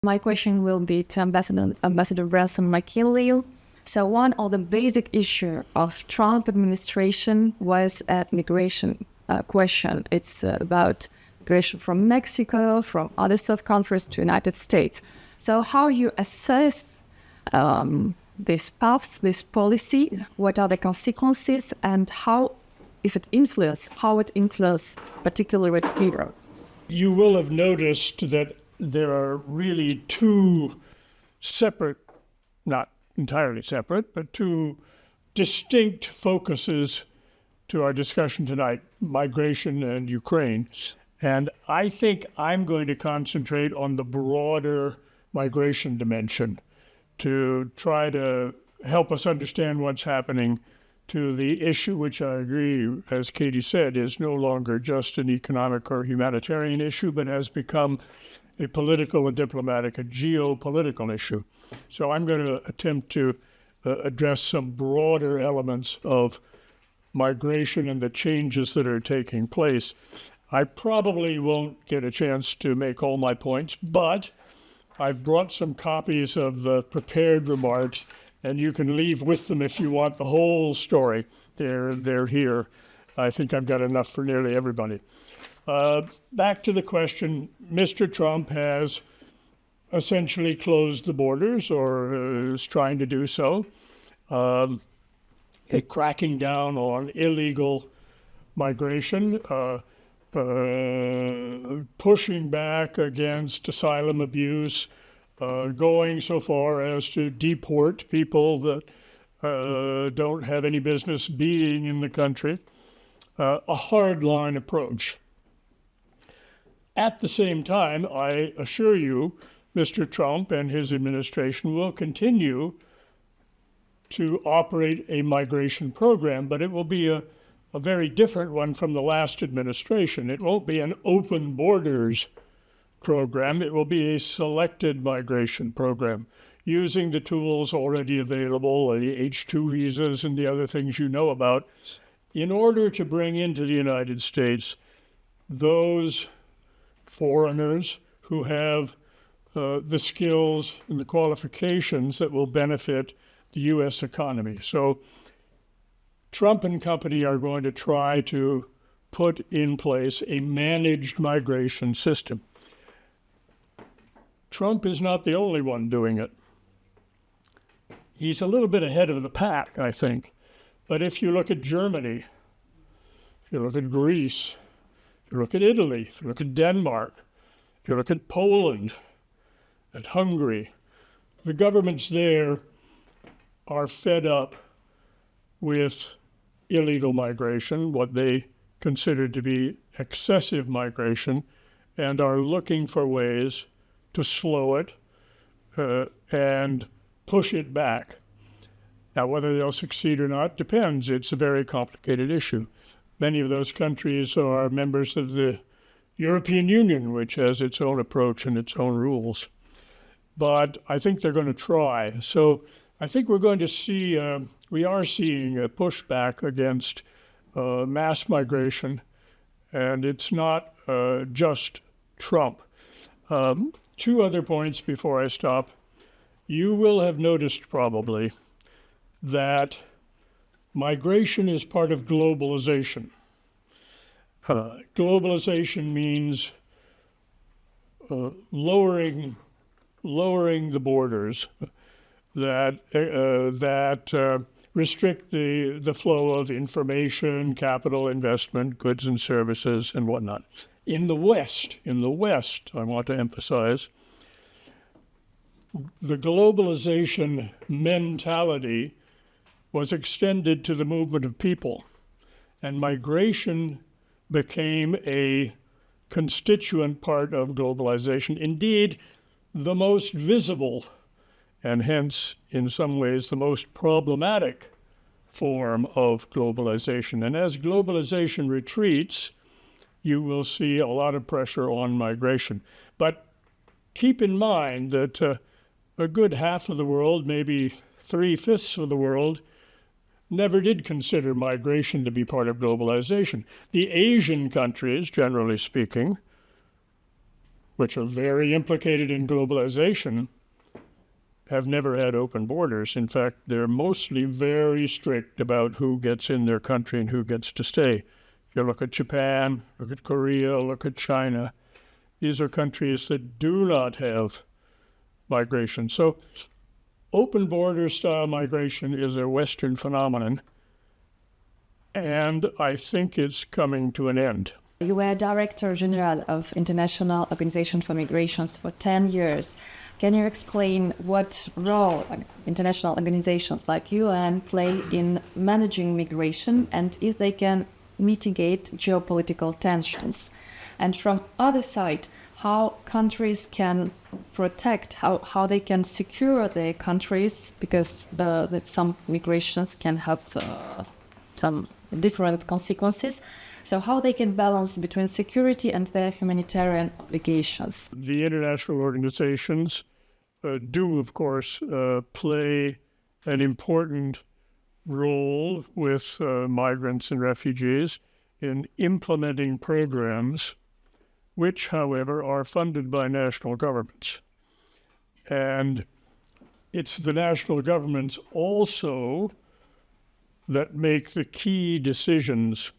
My question will be to Ambassador Brunson McKinley. So one of the basic issues of Trump administration was a migration question. It's about migration from Mexico, from other South countries to United States. So how you assess this path, this policy, what are the consequences, and how it influences particularly with Europe? You will have noticed that there are really two separate, not entirely separate, but two distinct focuses to our discussion tonight, migration and Ukraine. And I think I'm going to concentrate on the broader migration dimension to try to help us understand what's happening to the issue, which I agree, as Katie said, is no longer just an economic or humanitarian issue, but has become a political, a diplomatic, a geopolitical issue. So I'm going to attempt to address some broader elements of migration and the changes that are taking place. I probably won't get a chance to make all my points, but I've brought some copies of the prepared remarks, and you can leave with them if you want the whole story. They're here. I think I've got enough for nearly everybody. Back to the question, Mr. Trump has essentially closed the borders, or is trying to do so, cracking down on illegal migration, pushing back against asylum abuse, going so far as to deport people that don't have any business being in the country, a hardline approach. At the same time, I assure you, Mr. Trump and his administration will continue to operate a migration program, but it will be a very different one from the last administration. It won't be an open borders program. It will be a selected migration program using the tools already available, the H-2 visas and the other things you know about, in order to bring into the United States those foreigners who have the skills and the qualifications that will benefit the U.S. economy. So Trump and company are going to try to put in place a managed migration system. Trump is not the only one doing it. He's a little bit ahead of the pack, I think. But if you look at Germany, if you look at Greece, if you look at Italy, if you look at Denmark, if you look at Poland, at Hungary, the governments there are fed up with illegal migration, what they consider to be excessive migration, and are looking for ways to slow it and push it back. Now, whether they'll succeed or not depends. It's a very complicated issue. Many of those countries are members of the European Union, which has its own approach and its own rules. But I think they're going to try. So I think we're going to see, we are seeing a pushback against mass migration, and it's not just Trump. Two other points before I stop. You will have noticed probably that migration is part of globalization. Globalization means lowering the borders that restrict the flow of information, capital, investment, goods and services, and whatnot. In the West, I want to emphasize, the globalization mentality was extended to the movement of people, and migration became a constituent part of globalization. Indeed, the most visible, and hence, in some ways, the most problematic form of globalization. And as globalization retreats, you will see a lot of pressure on migration. But keep in mind that a good half of the world, maybe 3/5 of the world, never did consider migration to be part of globalization. The Asian countries, generally speaking, which are very implicated in globalization, have never had open borders. In fact, they're mostly very strict about who gets in their country and who gets to stay. If you look at Japan, look at Korea, look at China, these are countries that do not have migration. So open border style migration is a Western phenomenon, and I think it's coming to an end. You were Director General of International Organization for Migrations for 10 years. Can you explain what role international organizations like UN play in managing migration and if they can mitigate geopolitical tensions? And from other side, how countries can protect, how they can secure their countries, because some migrations can have some different consequences. So how they can balance between security and their humanitarian obligations. The international organizations do, of course, play an important role with migrants and refugees in implementing programs which, however, are funded by national governments. And it's the national governments also that make the key decisions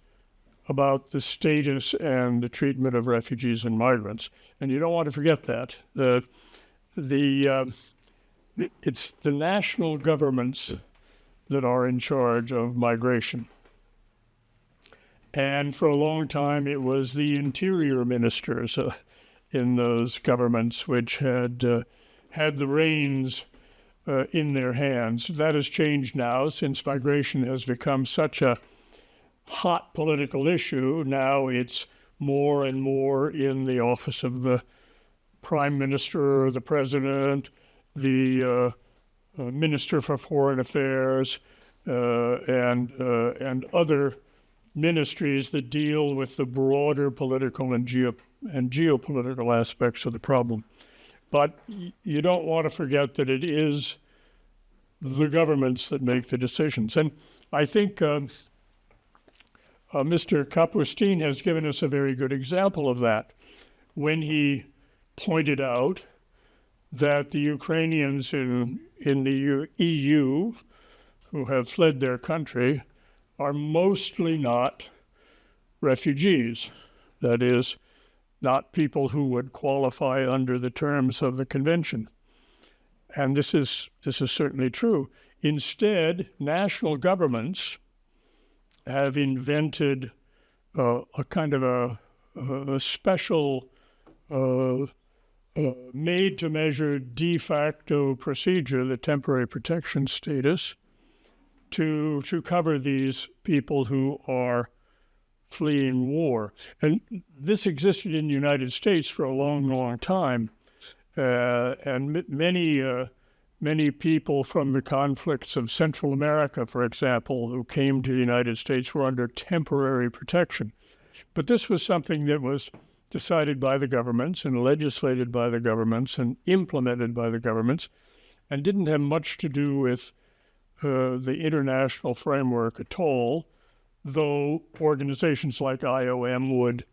about the status and the treatment of refugees and migrants. And you don't want to forget that. It's the national governments that are in charge of migration. And for a long time, it was the interior ministers in those governments which had the reins in their hands. That has changed now since migration has become such a hot political issue. Now it's more and more in the office of the prime minister, the president, the minister for foreign affairs, and other ministries that deal with the broader political and geopolitical aspects of the problem. But you don't want to forget that it is the governments that make the decisions. And I think Mr. Kapustin has given us a very good example of that when he pointed out that the Ukrainians in the EU who have fled their country are mostly not refugees. That is, not people who would qualify under the terms of the convention. And this is certainly true. Instead, national governments have invented a kind of a special made-to-measure de facto procedure, the temporary protection status, to cover these people who are fleeing war. And this existed in the United States for a long, long time. And many people from the conflicts of Central America, for example, who came to the United States were under temporary protection. But this was something that was decided by the governments and legislated by the governments and implemented by the governments, and didn't have much to do with the international framework at all, though organizations like IOM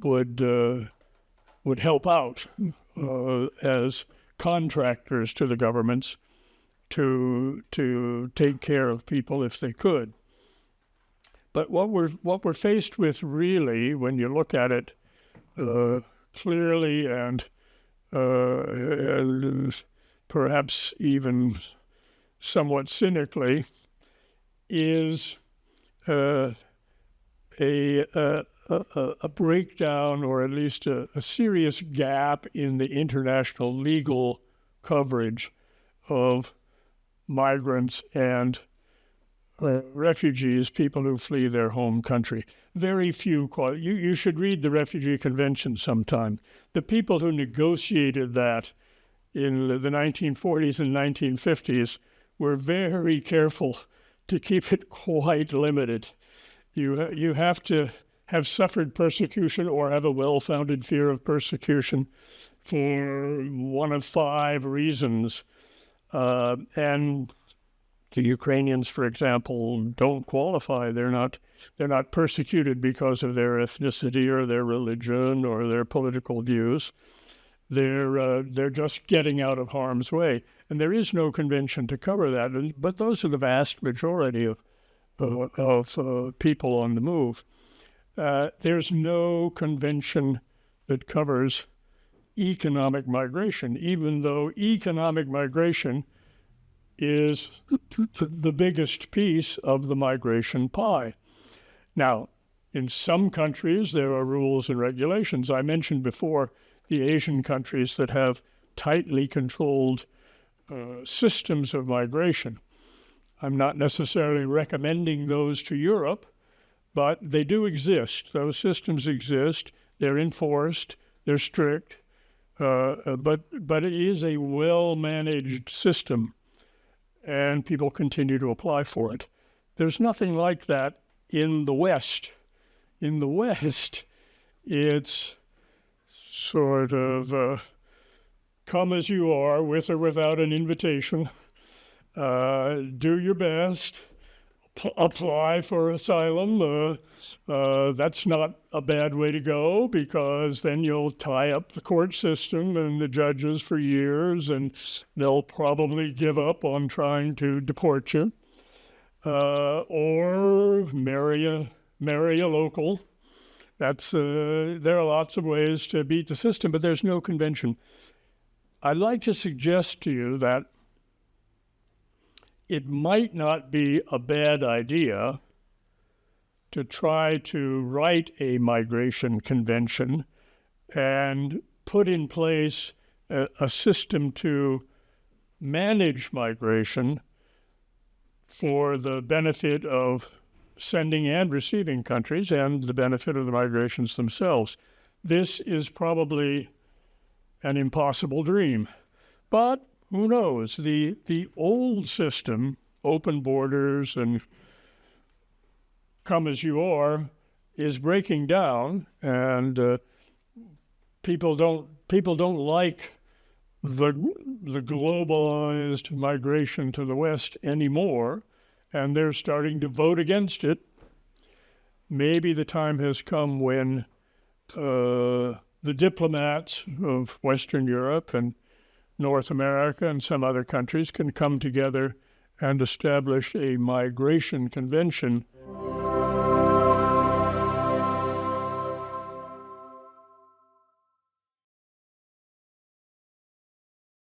would help out as contractors to the governments to take care of people if they could. But what we're faced with really, when you look at it clearly and perhaps even somewhat cynically, is a breakdown, or at least a serious gap in the international legal coverage of migrants and refugees, people who flee their home country. Very few, you should read the Refugee Convention sometime. The people who negotiated that in the 1940s and 1950s were very careful to keep it quite limited. You have to have suffered persecution or have a well-founded fear of persecution for one of 5 reasons. And the Ukrainians, for example, don't qualify. They're not persecuted because of their ethnicity or their religion or their political views. They're just getting out of harm's way, and there is no convention to cover that. But those are the vast majority of people on the move. There's no convention that covers economic migration, even though economic migration is the biggest piece of the migration pie. Now, in some countries, there are rules and regulations. I mentioned before the Asian countries that have tightly controlled systems of migration. I'm not necessarily recommending those to Europe, but they do exist. Those systems exist. They're enforced. They're strict. But it is a well-managed system, and people continue to apply for it. There's nothing like that in the West. In the West, it's sort of come as you are, with or without an invitation. Do your best. Apply for asylum. That's not a bad way to go, because then you'll tie up the court system and the judges for years, and they'll probably give up on trying to deport you. Or marry a local. There are lots of ways to beat the system, but there's no convention. I'd like to suggest to you that it might not be a bad idea to try to write a migration convention and put in place a system to manage migration for the benefit of sending and receiving countries and the benefit of the migrations themselves. This is probably an impossible dream, but who knows? The old system, open borders and come as you are, is breaking down, and people don't like the globalized migration to the West anymore, and they're starting to vote against it. Maybe the time has come when the diplomats of Western Europe and North America and some other countries can come together and establish a migration convention